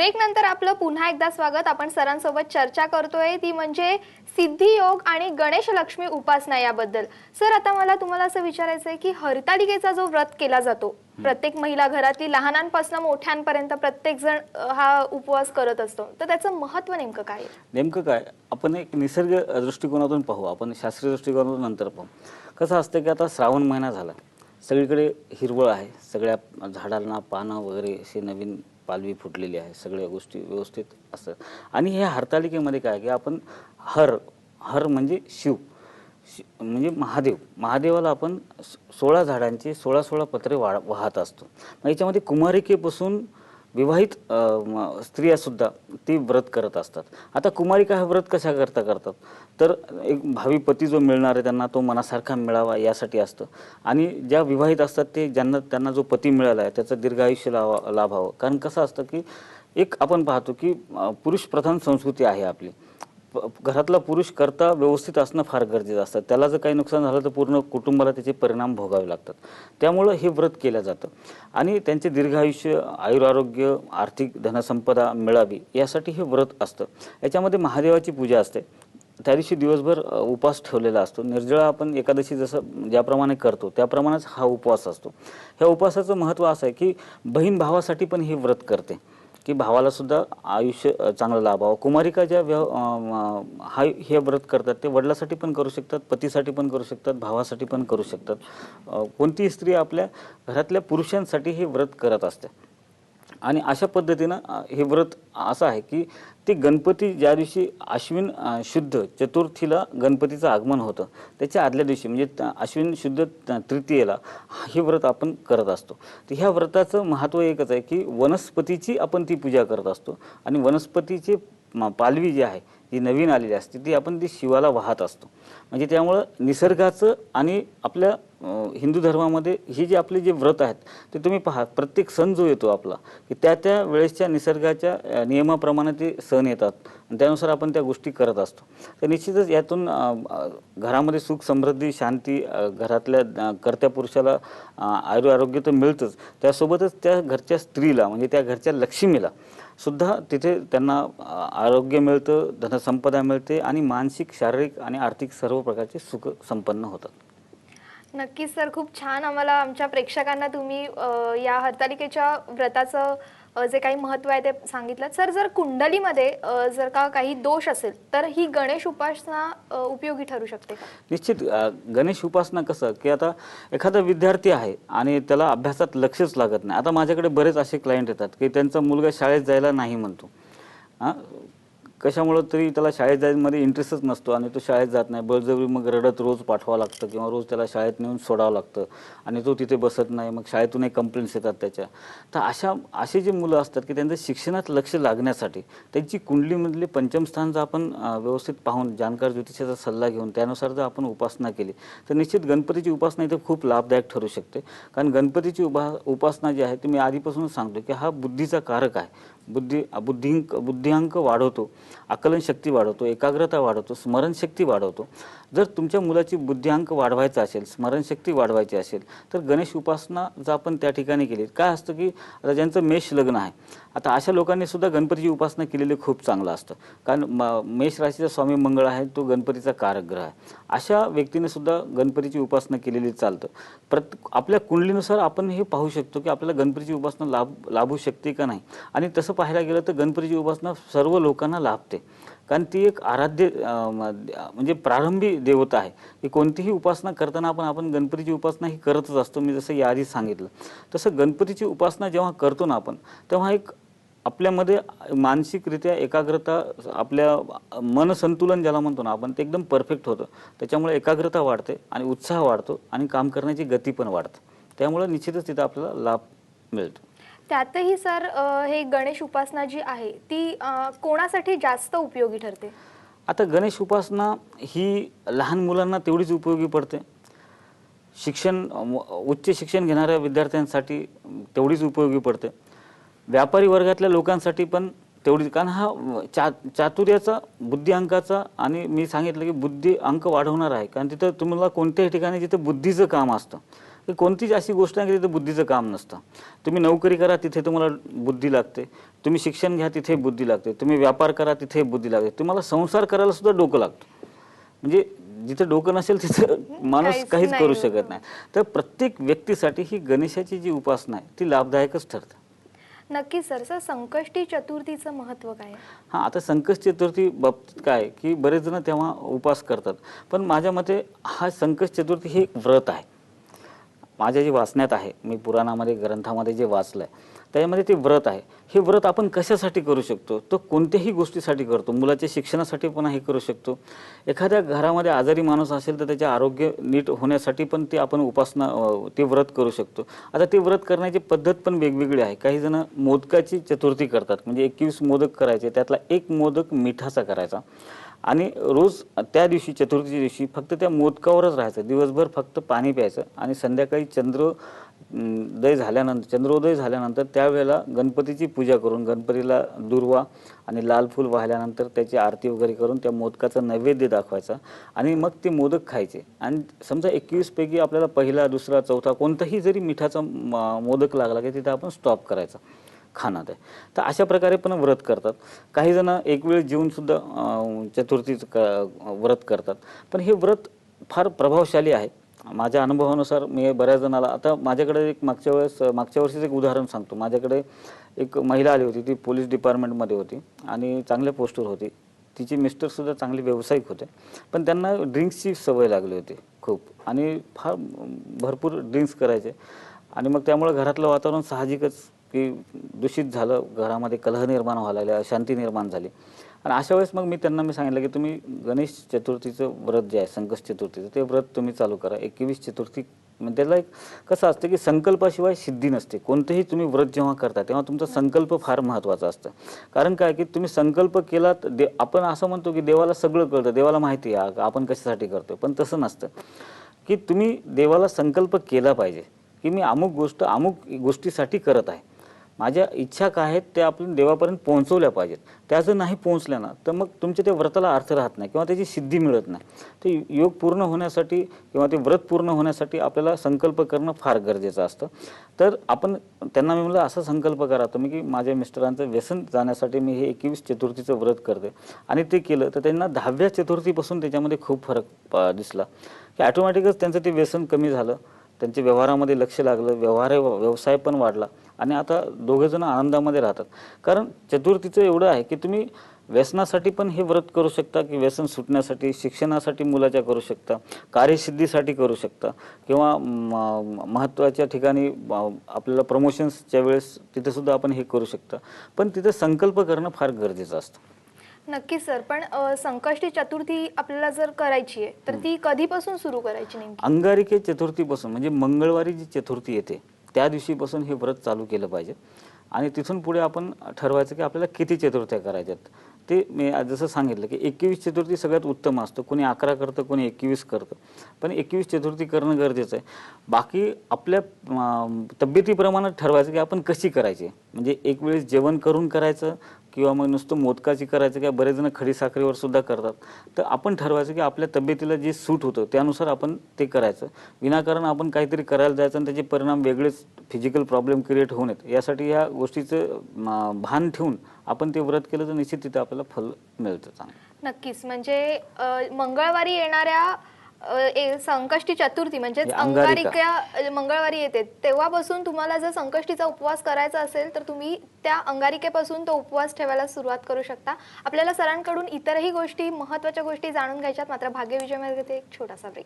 Break नंतर आपलं पुन्हा एकदा स्वागत। आपण सरांसोबत चर्चा करतोय ती म्हणजे सिद्धी योग आणि गणेश लक्ष्मी उपासना याबद्दल। सर आता मला तुम्हाला असं विचारायचं आहे की हरतालिकेचा जो व्रत केला जातो, प्रत्येक महिला घरातली लहानांपासून मोठ्यांपर्यंत प्रत्येक जण हा उपवास करत असतो, तर त्याचं महत्त्व नेमकं काय आहे? नेमकं काय आपण एक निसर्ग दृष्टिकोनातून पाहू, आपण शास्त्रीय दृष्टिकोनातून नंतर पाहू। कसं असतं की आता श्रावण महिना झाला, सगळीकडे हिरवळ आहे, सगळ्या झाडांना पानं वगैरे असे नवीन पालवी फुटलेली आहे, सगळ्या गोष्टी व्यवस्थित असतात। आणि हे हरतालिकेमध्ये काय की आपण हर हर म्हणजे शिव म्हणजे महादेव, महादेवाला आपण 16 झाडांचे 16 पत्रे वाहत असतो। मग याच्यामध्ये कुमारिकेपासून विवाहित स्त्रिया सुद्धा ती व्रत करत असतात। आता कुमारिका हे व्रत कशा करतात, तर एक भावी पती जो मिळणार आहे त्यांना तो मनासारखा मिळावा यासाठी असतं। आणि ज्या विवाहित असतात ते त्यांना जो पती मिळाला आहे त्याचं दीर्घायुष्य लाभावं। कारण कसं असतं की एक आपण पाहतो की पुरुष प्रधान संस्कृती आहे आपली, घरातला पुरुष करता व्यवस्थित असणं फार गरजेचं असतं। त्याला जर काही नुकसान झालं तर पूर्ण कुटुंबाला त्याचे परिणाम भोगावे लागतात। त्यामुळे हे व्रत केलं जातं आणि त्यांचे दीर्घायुष्य, आयुरारोग्य, आर्थिक धनसंपदा मिळावी यासाठी हे व्रत असतं। याच्यामध्ये महादेवाची पूजा असते, त्या दिवशी दिवसभर उपवास ठेवलेला असतो। निर्जळा आपण एकादशी जसं ज्याप्रमाणे करतो त्याप्रमाणेच हा उपवास असतो। ह्या उपवासाचं महत्त्व असं आहे की बहीण भावासाठी पण हे व्रत करते की भावाला सुद्धा आयुष्य चांगलं लाभावं। कुमारिका ज्या हे व्रत करतात ते वडिलासाठी पण करू शकतात, पतीसाठी पण करू शकतात, भावासाठी पण करू शकतात। कोणतीही स्त्री आपल्या घरातल्या पुरुषांसाठी हे व्रत करत असते। आणि अशा पद्धतीनं हे व्रत असं आहे की ते गणपती ज्या दिवशी अश्विन शुद्ध चतुर्थीला गणपतीचं आगमन होतं त्याच्या आदल्या दिवशी म्हणजे अश्विन शुद्ध तृतीयेला हे व्रत आपण करत असतो। तर ह्या व्रताचं महत्त्व एकच आहे की वनस्पतीची आपण ती पूजा करत असतो आणि वनस्पतीची पालवी जी आहे जी नवीन आलेली असते ती आपण ती शिवाला वाहत असतो। म्हणजे त्यामुळं निसर्गाचं आणि आपल्या हिंदू धर्मामध्ये ही जी आपले जे व्रत आहेत ते तुम्ही पहा, प्रत्येक सण जो येतो आपला की त्या वेळेसच्या निसर्गाच्या नियमाप्रमाणे ते सण येतात आणि त्यानुसार आपण त्या गोष्टी करत असतो। तर निश्चितच यातून घरामध्ये सुख समृद्धी शांती, घरातल्या कर्त्या पुरुषाला आयुरारोग्य तर मिळतंच, त्यासोबतच त्या घरच्या स्त्रीला म्हणजे त्या घरच्या लक्ष्मीला सुद्धा तिथे त्यांना आरोग्य मिळतं, धनसंपदा मिळते आणि मानसिक, शारीरिक आणि आर्थिक सर्व प्रकारचे सुख संपन्न होतात। नक्कीच सर, खूप छान आम्हाला आमच्या प्रेक्षकांना तुम्ही या हरतालिकेच्या व्रताचं जे काही महत्त्व आहे ते सांगितलं। सर जर कुंडलीमध्ये जर का काही दोष असेल तर ही गणेश उपासना उपयोगी ठरू शकते का? निश्चित गणेश उपासना कसं की आता एखादा विद्यार्थी आहे आणि त्याला अभ्यासात लक्षच लागत नाही। आता माझ्याकडे बरेच असे क्लायंट येतात की त्यांचा मुलगा शाळेत जायला नाही म्हणतो, कशामुळे तरी त्याला शाळेत जायमध्ये इंटरेस्टच नसतो आणि तो शाळेत जात नाही, बळजबरी मग रडत रोज पाठवावं लागतं किंवा रोज त्याला शाळेत नेऊन सोडावं लागतं आणि तो तिथे बसत नाही, मग शाळेतूनही कंप्लेंट्स येतात त्याच्या। तर असे जे मुलं असतात की त्यांचं शिक्षणात लक्ष लागण्यासाठी त्यांची कुंडलीमधले पंचम स्थान जर आपण व्यवस्थित पाहून जाणकार ज्योतिषाचा सल्ला घेऊन त्यानुसार जर आपण उपासना केली तर निश्चित गणपतीची उपासना इथे खूप लाभदायक ठरू शकते। कारण गणपतीची उपासना जी आहे ती मी आधीपासूनच सांगतो की हा बुद्धीचा कारक आहे, बुद्धिअंक वाढवतो, आकलन शक्ती वाढवतो, एकाग्रता वाढवतो, स्मरणशक्ती वाढवतो। जर तुमच्या मुलाची बुद्धिअंक वाढवायचा असेल, स्मरणशक्ती वाढवायची असेल तर गणेश उपासना जर आपण त्या ठिकाणी केली, काय असतं की आता ज्यांचं मेष लग्न आहे आता अशा लोकांनी सुद्धा गणपतीची उपासना केलेली खूप चांगलं असतं। कारण मेष राशीचा स्वामी मंगळ आहे, तो गणपतीचा कारक ग्रह आहे। अशा व्यक्तीने सुद्धा गणपतीची उपासना केलेली चालतं। आपल्या कुंडलीनुसार आपण हे पाहू शकतो की आपल्याला गणपतीची उपासना लाभू शकते का नाही। आणि तसं पाहायला गेलं तर गणपतीची उपासना सर्व लोकांना लाभते, कारण ती एक आराध्य म्हणजे प्रारंभी देवता आहे की कोणतीही उपासना करताना आपण गणपतीची उपासना ही करतच असतो। मी जसं याआधी सांगितलं तसं गणपतीची उपासना जेव्हा करतो ना आपण तेव्हा एक आपल्यामध्ये मानसिकरित्या एकाग्रता, आपल्या मनसंतुलन ज्याला म्हणतो ना आपण ते एकदम परफेक्ट होतं। त्याच्यामुळे एकाग्रता वाढते आणि उत्साह वाढतो आणि काम करण्याची गती पण वाढते। त्यामुळे निश्चितच तिथं आपल्याला लाभ मिळतो। त्यातही सर हे गणेश उपासना जी आहे ती कोणासाठी जास्त उपयोगी ठरते? आता गणेश उपासना ही लहान मुलांना तेवढीच उपयोगी पडते, उच्च शिक्षण घेणाऱ्या विद्यार्थ्यांसाठी तेवढीच उपयोगी पडते, व्यापारी वर्गातल्या लोकांसाठी पण तेवढीच। कारण हा चातुर्याचा, बुद्धिअंकाचा आणि मी सांगितलं की बुद्धी अंक वाढवणार आहे। कारण तिथं तुम्हाला कोणत्याही ठिकाणी जिथं बुद्धीचं काम असतं की कोणतीच अशी गोष्ट नाही की तिथे बुद्धीचं काम नसतं. तुम्ही नोकरी करा तिथे तुम्हाला बुद्धी लागते, तुम्ही शिक्षण घ्या तिथे बुद्धी लागते, तुम्ही व्यापार करा तिथे बुद्धी लागते, तुम्हाला संसार करायला सुद्धा डोकं लागतं. म्हणजे जिथे डोकं नसेल तिथं माणूस काहीच करू शकत नाही. तर प्रत्येक व्यक्तीसाठी ही गणेशाची जी उपासना आहे ती लाभदायकच ठरते. नक्कीच सर. सर, संकष्टी चतुर्थीचं महत्त्व काय आहे? हां, आता संकष्ट चतुर्थी बाबतीत काय की बरेच जण तेव्हा उपवास करतात, पण माझ्या मते हा संकष्ट चतुर्थी हे एक व्रत आहे. माझ्या जे वाचण्यात आहे, मी पुराणामध्ये ग्रंथामध्ये जे वाचलं आहे त्याच्यामध्ये ते व्रत आहे. हे व्रत आपण कशासाठी करू शकतो? तो कोणत्याही गोष्टीसाठी करतो. मुलाच्या शिक्षणासाठी पण हे करू शकतो. एखाद्या घरामध्ये आजारी माणूस असेल तर त्याचे आरोग्य नीट होण्यासाठी पण ते आपण उपासना ते व्रत करू शकतो. आता ते व्रत करण्याची पद्धत पण वेगवेगळी आहे. काही जण मोदकाची चतुर्थी करतात, म्हणजे 21 मोदक करायचे, त्यातला एक मोदक मिठाचा करायचा आणि रोज त्या दिवशी चतुर्थीच्या दिवशी फक्त त्या मोदकावरच राहायचं, दिवसभर फक्त पाणी प्यायचं आणि संध्याकाळी चंद्रोदय झाल्यानंतर त्यावेळेला गणपतीची पूजा करून गणपतीला दुर्वा आणि लाल फूल वाहिल्यानंतर त्याची आरती वगैरे करून त्या मोदकाचा नैवेद्य दाखवायचा आणि मग ते मोदक खायचे. आणि समजा 21 पैकी आपल्याला पहिला, दुसरा, चौथा कोणताही जरी मिठाचा मोदक लागला की तिथे आपण स्टॉप करायचा खाणं ते. तर अशा प्रकारे पण व्रत करतात. काही जण एक वेळ जेवून सुद्धा चतुर्थीचं व्रत करतात. पण हे व्रत फार प्रभावशाली आहे. माझ्या अनुभवानुसार मी बऱ्याच जणाला, आता माझ्याकडे एक मागच्या वर्षीच एक उदाहरण सांगतो. माझ्याकडे एक महिला आली होती, ती पोलीस डिपार्टमेंटमध्ये होती आणि चांगल्या पोस्टवर होती. तिचे मिस्टरसुद्धा चांगले व्यावसायिक होते, पण त्यांना ड्रिंक्सची सवय लागली होती खूप आणि फार भरपूर ड्रिंक्स करायचे आणि मग त्यामुळे घरातलं वातावरण साहजिकच की दूषित झालं, घरामध्ये कलह निर्माण व्हायला लागले, अशांती निर्माण झाली. आणि अशा वेळेस मग मी सांगितलं की तुम्ही गणेश चतुर्थीचं व्रत जे आहे, संकष्ट चतुर्थीचं, ते व्रत तुम्ही चालू करा. 21 चतुर्थी म्हणजे त्याला एक कसं असतं की संकल्पाशिवाय सिद्धी नसते. कोणतेही तुम्ही व्रत जेव्हा करता तेव्हा तुमचा संकल्प फार महत्त्वाचा असतं. कारण काय की तुम्ही संकल्प केलात, आपण असं म्हणतो की देवाला सगळं कळतं, देवाला माहिती आहे आपण कशासाठी करतो, पण तसं नसतं की तुम्ही देवाला संकल्प केला पाहिजे की मी अमुक गोष्टीसाठी करत आहे. माझ्या इच्छा काय आहेत त्या आपण देवापर्यंत पोहोचवल्या पाहिजेत. त्या जर नाही पोहोचल्या ना तर मग तुमच्या त्या व्रताला अर्थ राहत नाही किंवा त्याची सिद्धी मिळत नाही. ते योग पूर्ण होण्यासाठी किंवा ते व्रत पूर्ण होण्यासाठी आपल्याला संकल्प करणं फार गरजेचं असतं. तर आपण त्यांना मी म्हणलं असा संकल्प करा तुम्ही की माझ्या मिस्टरांचं व्यसन जाण्यासाठी मी हे 21 चतुर्थीचं व्रत करते आणि ते केलं तर त्यांना 10व्या चतुर्थीपासून त्याच्यामध्ये खूप फरक दिसला की ऑटोमॅटिकच त्यांचं ते व्यसन कमी झालं, त्यांच्या व्यवहारामध्ये लक्ष लागलं, व्यवसाय पण वाढला आणि आता दोघेजण आनंदामध्ये राहतात. कारण चतुर्थीचं एवढं आहे की तुम्ही व्यसनासाठी पण हे व्रत करू शकता की व्यसन सुटण्यासाठी, शिक्षणासाठी मुलाच्या करू शकता, कार्यसिद्धीसाठी करू शकता किंवा महत्त्वाच्या ठिकाणी आपल्याला प्रमोशन्सच्या वेळेस तिथे सुद्धा आपण हे करू शकता. पण तिथे संकल्प करणं फार गरजेचं असतं. नक्कीच सर. पण संकष्टी चतुर्थी आपल्याला जर करायची आहे तर ती कधीपासून सुरू करायची नेमकी? अंगारिके चतुर्थीपासून, म्हणजे मंगळवारी जी चतुर्थी येते त्या दिवशीपासून हे व्रत चालू केलं पाहिजे आणि तिथून पुढे आपण ठरवायचं की आपल्याला किती चतुर्थ्या करायच्यात. ते मी जसं सांगितलं की 21 चतुर्थी सगळ्यात उत्तम असतं. कोणी 11 करतं, कोणी 21 करतं, पण 21 चतुर्थी करणं गरजेचं आहे. बाकी आपल्या तब्येतीप्रमाणे ठरवायचं की आपण कशी करायची. म्हणजे एक वेळेस जेवण करून करायचं किंवा मग नुसतं मोदकाची करायचं किंवा बरेच जण खडीसाखरेवर सुद्धा करतात. तर आपण ठरवायचं की आपल्या तब्येतीला जे सूट होतं त्यानुसार आपण ते करायचं. विनाकारण आपण काहीतरी करायला जायचं आणि त्याचे परिणाम वेगळेच फिजिकल प्रॉब्लेम क्रिएट होऊ नयेत यासाठी या गोष्टीचं भान ठेवून आपण ते व्रत केलं तर निश्चित तिथे आपल्याला फल मिळतं चांगलं. नक्कीच. म्हणजे मंगळवारी येणाऱ्या संकष्टी चतुर्थी म्हणजे अंगारिका. अंगारिका मंगळवारी येते तेव्हापासून तुम्हाला जर संकष्टीचा उपवास करायचा असेल तर तुम्ही त्या अंगारिकेपासून तो उपवास ठेवायला सुरुवात करू शकता. आपल्याला सरांकडून इतरही गोष्टी, महत्त्वाच्या गोष्टी जाणून घ्यायच्यात, मात्र भाग्यविजयमध्ये एक छोटासा ब्रेक.